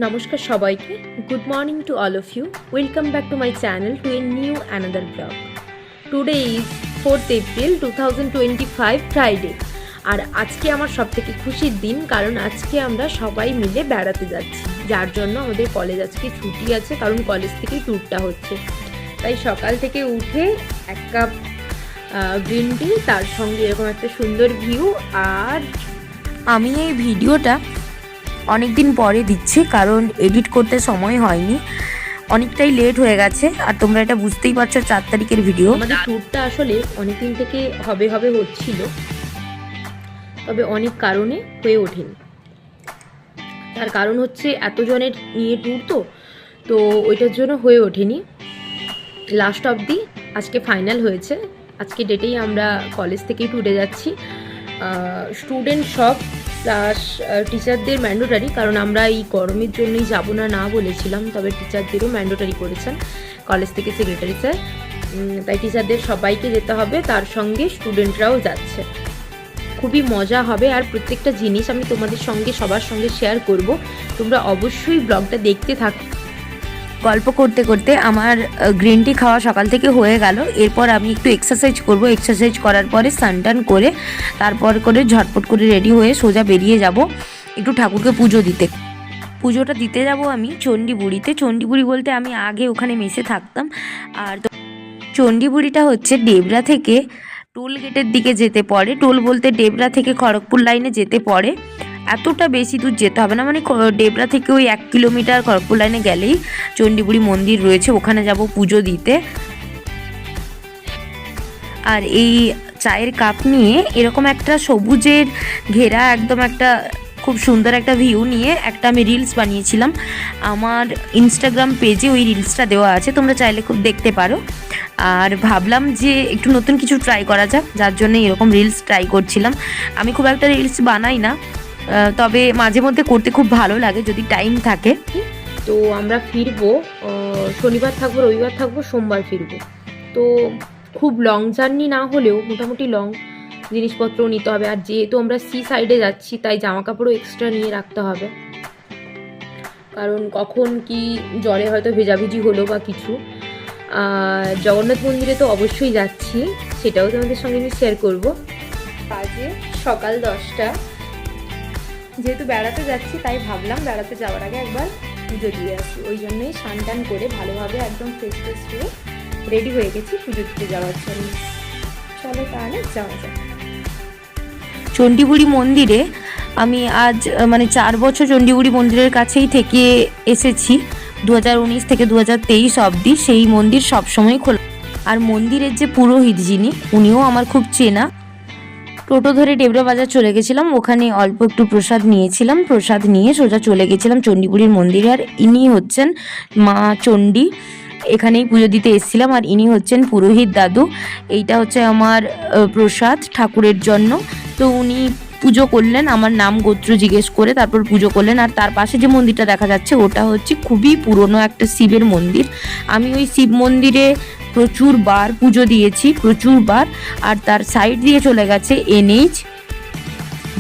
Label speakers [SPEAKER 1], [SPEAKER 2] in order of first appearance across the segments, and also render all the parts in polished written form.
[SPEAKER 1] নমস্কার সবাইকে। Good morning to all of you. Welcome back to my channel to a new another blog. Today is 4th April 2025 Friday. আর আজকে আমার সবথেকে খুশির দিন, কারণ আজকে আমরা সবাই মিলে বেড়াতে যাচ্ছি, যার জন্য আমাদের কলেজ আজকে ছুটি আছে, কারণ কলেজ থেকেই ট্যুরটা হচ্ছে। তাই সকাল থেকে উঠে এক কাপ গ্রিন টি, তার সঙ্গে এরকম একটা সুন্দর ভিউ। আর
[SPEAKER 2] আমি এই ভিডিওটা অনেক দিন পরে দিচ্ছি, কারণ এডিট করতে সময় হয়নি, অনেকটাই লেট হয়ে গেছে। আর তোমরা এটা বুঝতেই পারছো, 4 তারিখের ভিডিও।
[SPEAKER 1] আমাদের ট্যুরটা আসলে অনেকদিন থেকে হবে হচ্ছিল, তবে অনেক কারণে হয়ে ওঠেনি। তার কারণ হচ্ছে এতজনের নিয়ে ট্যুর, তো ওইটার জন্য হয়ে ওঠেনি। লাস্ট অবধি আজকে ফাইনাল হয়েছে। আজকে ডেটেই আমরা কলেজ থেকেই ট্যুরে যাচ্ছি। স্টুডেন্ট সব প্লাস টিচারদের ম্যান্ডেটরি, কারণ আমরা এই গরমের জন্যই যাবো না বলেছিলাম, তবে টিচারদেরও ম্যান্ডেটরি করেছেন কলেজ থেকে সেক্রেটারি স্যার। তাই টিচারদের সবাইকে যেতে হবে, তার সঙ্গে স্টুডেন্টরাও যাচ্ছে। খুবই মজা হবে, আর প্রত্যেকটা জিনিস আমি তোমাদের সঙ্গে সবার সঙ্গে শেয়ার করব। তোমরা অবশ্যই ব্লগটা দেখতে থাকো।
[SPEAKER 2] গল্প করতে করতে আমার গ্রিন টি খাওয়া সকাল থেকে হয়ে গেল। এরপর আমি একটু এক্সারসাইজ করব। এক্সারসাইজ করার পরে স্নান করে তারপর করে ঝটপট করে রেডি হয়ে সোজা বেরিয়ে যাব একটু ঠাকুরকে পুজো দিতে। পুজোটা দিতে যাব আমি চণ্ডীবুড়িতে। চণ্ডীবুড়ি বলতে আমি আগে ওখানে মেসে থাকতাম। আর চণ্ডীবুড়িটা হচ্ছে ডেবরা থেকে টোল গেটের দিকে যেতে পড়ে। টোল বলতে ডেবরা থেকে খড়গপুর লাইনে যেতে পড়ে। এতটা বেশি দূর যেতে হবে না, মানে ডেবরা থেকে ওই 1 কিলোমিটার খড়গপুর লাইনে গেলেই চণ্ডীবুড়ি মন্দির রয়েছে, ওখানে যাব পুজো দিতে। আর এই চায়ের কাপ নিয়ে এরকম একটা সবুজের ঘেরা একদম একটা খুব সুন্দর একটা ভিউ নিয়ে একটা আমি রিলস বানিয়েছিলাম। আমার ইনস্টাগ্রাম পেজে ওই রিলসটা দেওয়া আছে, তোমরা চাইলে খুব দেখতে পারো। আর ভাবলাম যে একটু নতুন কিছু ট্রাই করা যাক, যার জন্য এরকম রিলস ট্রাই করছিলাম। আমি খুব একটা রিলস বানাই না, তবে মাঝে মধ্যে করতে খুব ভালো লাগে যদি টাইম থাকে।
[SPEAKER 1] তো আমরা ফিরবো, শনিবার থাকবো, রবিবার থাকবো, সোমবার ফিরবো। তো খুব লং জার্নি না হলেও মোটামুটি লং জিনিসপত্র নিতে হবে। আর যেহেতু আমরা সি সাইডে যাচ্ছি, তাই জামা কাপড়ও এক্সট্রা নিয়ে রাখতে হবে, কারণ কখন কি জলে হয়তো ভেজাভিজি হলো বা কিছু। আর জগন্নাথ মন্দিরে তো অবশ্যই যাচ্ছি, সেটাও তোমাদের সঙ্গে আমি শেয়ার করবো। বাজে সকাল 10টা। যেহেতু বেড়াতে যাচ্ছি, তাই ভাবলাম বেড়াতে যাওয়ার আগে একবার পুজো দিয়ে আসি। ওই জন্যই স্নান করে ভালোভাবে একদম ফ্রেশ হয়ে রেডি হয়ে গেছি পুজো দিতে যাওয়ার জন্য। চলো তাহলে যাওয়া যাক।
[SPEAKER 2] চণ্ডীবুড়ি মন্দিরে আমি আজ 4 বছর চণ্ডীবুড়ি মন্দিরের কাছেই থেকে এসেছি, 2019 থেকে 2023 অবধি। সেই মন্দির সবসময় খোলা। আর মন্দিরের যে পুরোহিত যিনি, উনিও আমার খুব চেনা। টোটো ধরে ডেবরা বাজার চলে গেছিলাম, ওখানে অল্প একটু প্রসাদ নিয়েছিলাম। প্রসাদ নিয়ে সোজা চলে গেছিলাম চণ্ডীবুড়ির মন্দিরে। আর ইনি হচ্ছেন মা চণ্ডী, এখানেই পুজো দিতে এসেছিলাম। আর ইনি হচ্ছেন পুরোহিত দাদু। এইটা হচ্ছে আমার প্রসাদ ঠাকুরের জন্য। তো উনি পুজো করলেন, আমার নাম গোত্র জিজ্ঞেস করে তারপর পুজো করলেন। আর তার পাশে যে মন্দিরটা দেখা যাচ্ছে, ওটা হচ্ছে খুবই পুরনো একটা শিবের মন্দির। আমি ওই শিব মন্দিরে প্রচুর বার পুজো দিয়েছি, প্রচুর বার। আর তার সাইড দিয়ে চলে গেছে NH।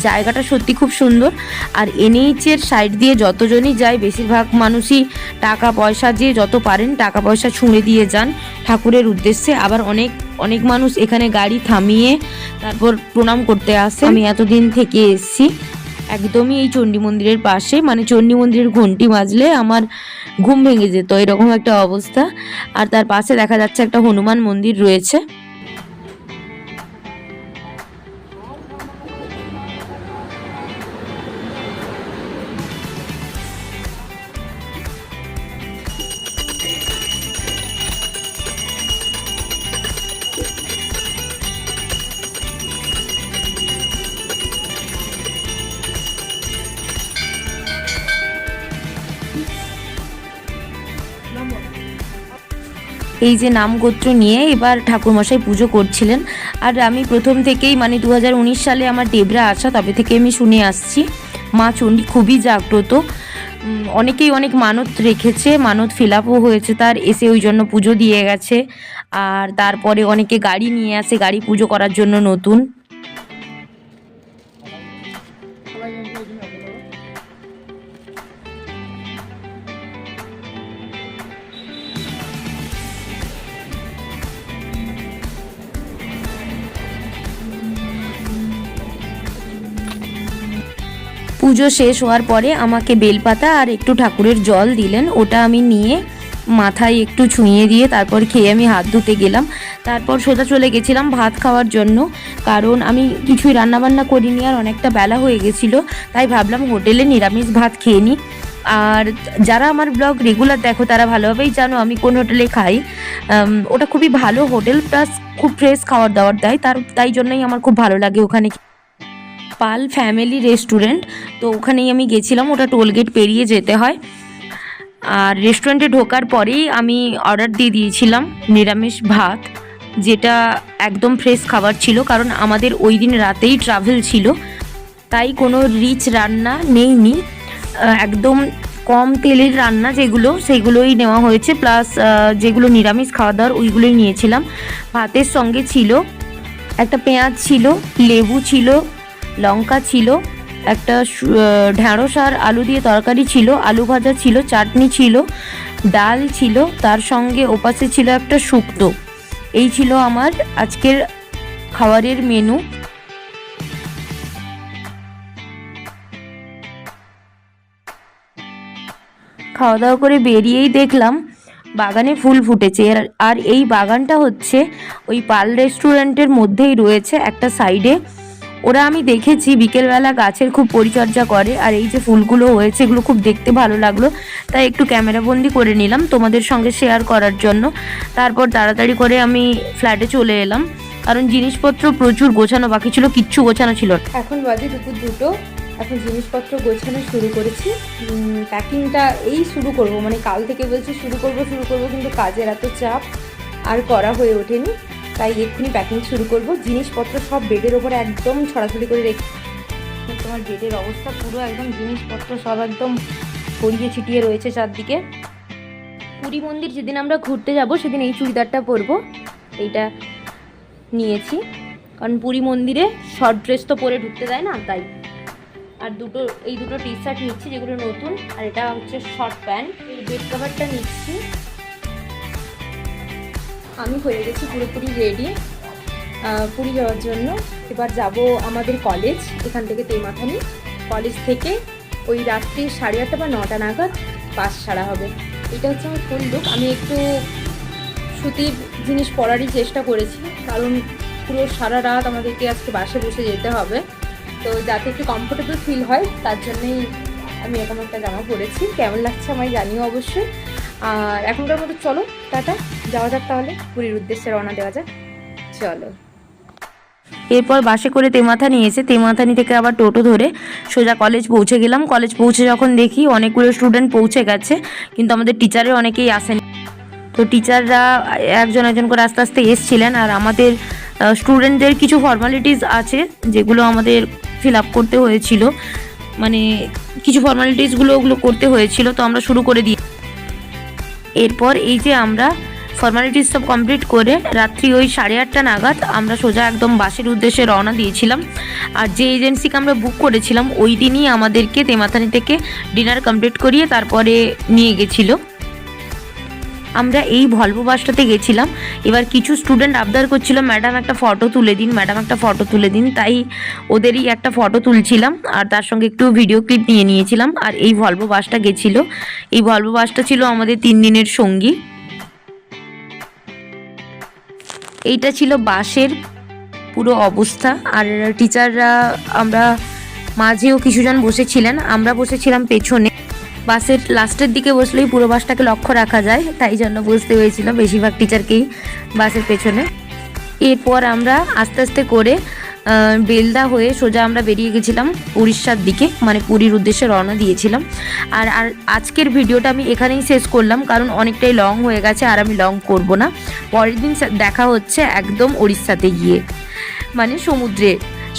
[SPEAKER 2] জায়গাটা সত্যি খুব সুন্দর। আর NH-এর সাইড দিয়ে যতজনই যায়, বেশিরভাগ মানুষই টাকা পয়সা দিয়ে যত পারেন টাকা পয়সা ছুঁড়ে দিয়ে যান ঠাকুরের উদ্দেশ্যে। আবার অনেক অনেক মানুষ এখানে গাড়ি থামিয়ে তারপর প্রণাম করতে আসে। আমি এতদিন থেকে এসেছি একদমই এই চণ্ডী মন্দিরের পাশে, মানে চণ্ডী মন্দিরের ঘন্টি বাজলে আমার ঘুম ভেঙে যেত, এরকম একটা অবস্থা। আর তার পাশে দেখা যাচ্ছে একটা হনুমান মন্দির রয়েছে। এই যে নাম গোত্র নিয়ে এবার ঠাকুরমশাই পুজো করছিলেন। আর আমি প্রথম থেকেই 2019 সালে আমার ডেবরা আসা, তবে থেকে আমি শুনে আসছি মা চণ্ডী খুবই জাগ্রত। অনেকেই অনেক মানত রেখেছে, মানত ফিল আপও হয়েছে তার, এসে ওই জন্য পুজো দিয়ে গেছে। আর তারপরে অনেকে গাড়ি নিয়ে আসে গাড়ি পুজো করার জন্য নতুন। পুজো শেষ হওয়ার পরে আমাকে বেলপাতা আর একটু ঠাকুরের জল দিলেন, ওটা আমি নিয়ে মাথায় একটু ছুঁয়ে দিয়ে তারপর খেয়ে আমি হাত ধুতে গেলাম। তারপর সোজা চলে গেছিলাম ভাত খাওয়ার জন্য, কারণ আমি কিছুই রান্নাবান্না করিনি আর অনেকটা বেলা হয়ে গেছিলো, তাই ভাবলাম হোটেলে নিরামিষ ভাত খেয়ে নিই। আর যারা আমার ব্লগ রেগুলার দেখো তারা ভালোভাবেই জানো আমি কোন হোটেলে খাই। ওটা খুবই ভালো হোটেল, প্লাস খুব ফ্রেশ খাবার দাবার দেয়, তাই জন্যই আমার খুব ভালো লাগে ওখানে। পাল ফ্যামিলি রেস্টুরেন্ট, তো ওখানেই আমি গেছিলাম, ওটা টোলগেট পেরিয়ে যেতে হয়। আর রেস্টুরেন্টে ঢোকার পরেই আমি অর্ডার দিয়ে দিয়েছিলাম নিরামিষ ভাত, যেটা একদম ফ্রেশ খাবার ছিল, কারণ আমাদের ওই দিন রাতেই ট্রাভেল ছিল, তাই কোনো রিচ রান্না নেইনি, একদম কম তেলের রান্না যেগুলো সেগুলোই নেওয়া হয়েছে, প্লাস যেগুলো নিরামিষ খাওয়া দাওয়ার ওইগুলোই নিয়েছিলাম। ভাতের সঙ্গে ছিল একটা পেঁয়াজ ছিল, লেবু ছিল, লঙ্কা ছিল, একটা ঢ্যাঁড়স আর আলু দিয়ে তরকারি ছিল, আলু ভাজা ছিল, চাটনি ছিল, ডাল ছিল, তার সঙ্গে ওপাশে ছিল একটা শুক্তো। এই ছিল আমার আজকের খাবারের মেনু। খাওয়া দাওয়া করে বেরিয়েই দেখলাম বাগানে ফুল ফুটেছে, আর এই বাগানটা হচ্ছে ওই পাল রেস্টুরেন্টের মধ্যেই রয়েছে একটা সাইডে। ওরা আমি দেখেছি বিকেলবেলা গাছের খুব পরিচর্যা করে, আর এই যে ফুলগুলো হয়েছে এগুলো খুব দেখতে ভালো লাগলো, তাই একটু ক্যামেরাবন্দি করে নিলাম তোমাদের সঙ্গে শেয়ার করার জন্য। তারপর তাড়াতাড়ি করে আমি ফ্ল্যাটে চলে এলাম, কারণ জিনিসপত্র প্রচুর গোছানো বাকি ছিল, কিচ্ছু গোছানো ছিল।
[SPEAKER 1] এখন বাজে দুপুর 2টো, এখন জিনিসপত্র গোছানো শুরু করেছি। প্যাকিংটা এই শুরু করব, মানে কাল থেকে বলছি শুরু করব, কিন্তু কাজের এত চাপ আর করা হয়ে ওঠেনি, তাই এক্ষুনি প্যাকিং শুরু করব। জিনিসপত্র সব বেডের ওপরে একদম ছড়াছড়ি করে রেখে, তোমার বেডের অবস্থা পুরো একদম জিনিসপত্র সব একদম ছড়িয়ে ছিটিয়ে রয়েছে চারদিকে। পুরী মন্দির যেদিন আমরা ঘুরতে যাব সেদিন এই চুড়িদারটা পরবো, এইটা নিয়েছি, কারণ পুরী মন্দিরে শর্ট ড্রেস তো পরে ঢুকতে দেয় না, তাই। আর এই দুটো টি শার্ট নিচ্ছি যেগুলো নতুন, আর এটা হচ্ছে শর্ট প্যান্ট। এই বেড কভারটা নিচ্ছি। আমি হয়ে গেছি পুরোপুরি রেডি পুরী যাওয়ার জন্য। এবার যাব আমাদের কলেজ, এখান থেকে তেমাথানি, কলেজ থেকে ওই রাত্রি 8:30 বা 9টা নাগাদ বাস ছাড়া হবে। এটা হচ্ছে আমার ফুল লুক। আমি একটু সুতির জিনিস পরারই চেষ্টা করেছি, কারণ পুরো সারা রাত আমাদেরকে আজকে বাসে বসে যেতে হবে, তো যাতে একটু কমফোর্টেবল ফিল হয় তার জন্যই আমি এরকম একটা জামা পরেছি। কেমন লাগছে আমায় জানিও অবশ্যই। আর এখনকার মতো চলো টাটা, যাওয়া যাক তাহলে, পুরীর উদ্দেশ্যে রওনা দেওয়া যাক, চলো।
[SPEAKER 2] এরপর বাসে করে তেমাথানি এসে তেমাথানি থেকে আবার টোটো ধরে সোজা কলেজ পৌঁছে গেলাম। কলেজ পৌঁছে যখন দেখি অনেকগুলো স্টুডেন্ট পৌঁছে গেছে, কিন্তু আমাদের টিচারের অনেকেই আসেনি, তো টিচাররা একজন একজন করে আস্তে আস্তে এসছিলেন। আর আমাদের স্টুডেন্টদের কিছু ফর্মালিটিস আছে যেগুলো আমাদের ফিল আপ করতে হয়েছিল, মানে কিছু ফর্মালিটিসগুলো ওগুলো করতে হয়েছিল, তো আমরা শুরু করে দিই। এরপর এই যে আমরা ফর্মালিটিস সব কমপ্লিট করে রাত্রি ওই 8:30 নাগাদ আমরা সোজা একদম বাসের উদ্দেশ্যে রওনা দিয়েছিলাম। আর যে এজেন্সিকে আমরা বুক করেছিলাম ওই দিনই আমাদেরকে তেমাথানি থেকে ডিনার কমপ্লিট করিয়ে তারপরে নিয়ে গেছিলো। আমরা এই ভলভো বাসটাতে গেছিলাম। এবার কিছু স্টুডেন্ট আবদার করছিল ম্যাডাম একটা ফটো তুলে দিন, ম্যাডাম একটা ফটো তুলে দিন, তাই ওদেরই একটা ফটো তুলছিলাম আর তার সঙ্গে একটু ভিডিও ক্লিপ নিয়ে নিয়েছিলাম। আর এই ভলভো বাসটা গেছিলো, এই ভলভো বাসটা ছিল আমাদের 3 দিনের সঙ্গী। এইটা ছিল বাসের পুরো অবস্থা। আর টিচাররা আমরা মাঝেও কিছুজন বসেছিলেন, আমরা বসেছিলাম পেছনে। বাসের লাস্টের দিকে বসলেই পুরো বাসটাকে লক্ষ্য রাখা যায়, তাই জন্য বসতে হয়েছিল বেশিরভাগ টিচারকেই বাসের পেছনে। এরপর আমরা আস্তে আস্তে করে বেলদা হয়ে সোজা আমরা বেরিয়ে গেছিলাম উড়িষ্যার দিকে, মানে পুরীর উদ্দেশ্যে রওনা দিয়েছিলাম। আর আজকের ভিডিওটা আমি এখানেই শেষ করলাম, কারণ অনেকটাই লং হয়ে গেছে আর আমি লং করব না। পরের দিন দেখা হচ্ছে একদম উড়িষ্যাতে গিয়ে, মানে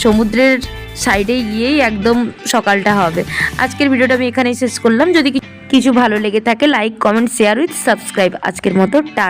[SPEAKER 2] সমুদ্রের সাইডে গিয়েই একদম সকালটা হবে। আজকের ভিডিওটা আমি এখানেই শেষ করলাম। যদি কিছু ভালো লেগে থাকে like, comment, share with subscribe. আজকের মতো টাটা।